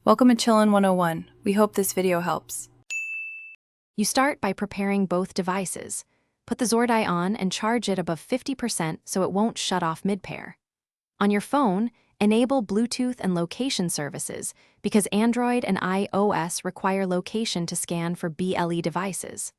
Welcome to Chillin' 101. We hope this video helps. You start by preparing both devices. Put the Zordai on and charge it above 50% so it won't shut off mid-pair. On your phone, enable Bluetooth and location services because Android and iOS require location to scan for BLE devices.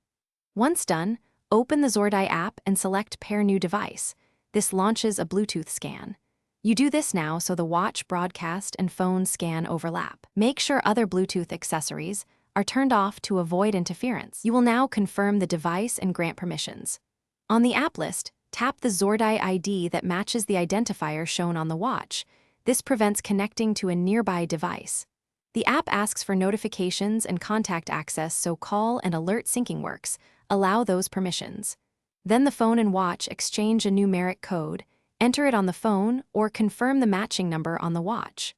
Once done, open the Zordai app and select Pair New Device. This launches a Bluetooth scan. You do this now so the watch, broadcast, and phone scan overlap. Make sure other Bluetooth accessories are turned off to avoid interference. You will now confirm the device and grant permissions. On the app list, tap the Zordai ID that matches the identifier shown on the watch. This prevents connecting to a nearby device. The app asks for notifications and contact access so call and alert syncing works. Allow those permissions. Then the phone and watch exchange a numeric code. Enter it on the phone or confirm the matching number on the watch.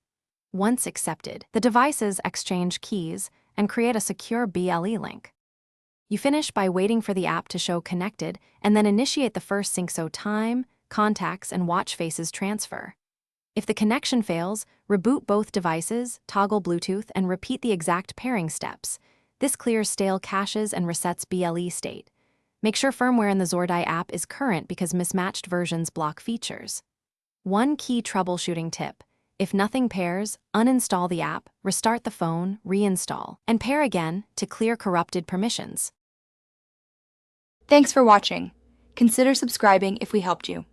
Once accepted, the devices exchange keys and create a secure BLE link. You finish by waiting for the app to show connected and then initiate the first sync so time, contacts, and watch faces transfer. If the connection fails, reboot both devices, toggle Bluetooth, and repeat the exact pairing steps. This clears stale caches and resets BLE state. Make sure firmware in the Zordai app is current because mismatched versions block features. One key troubleshooting tip: if nothing pairs, uninstall the app, restart the phone, reinstall, and pair again to clear corrupted permissions. Thanks for watching. Consider subscribing if we helped you.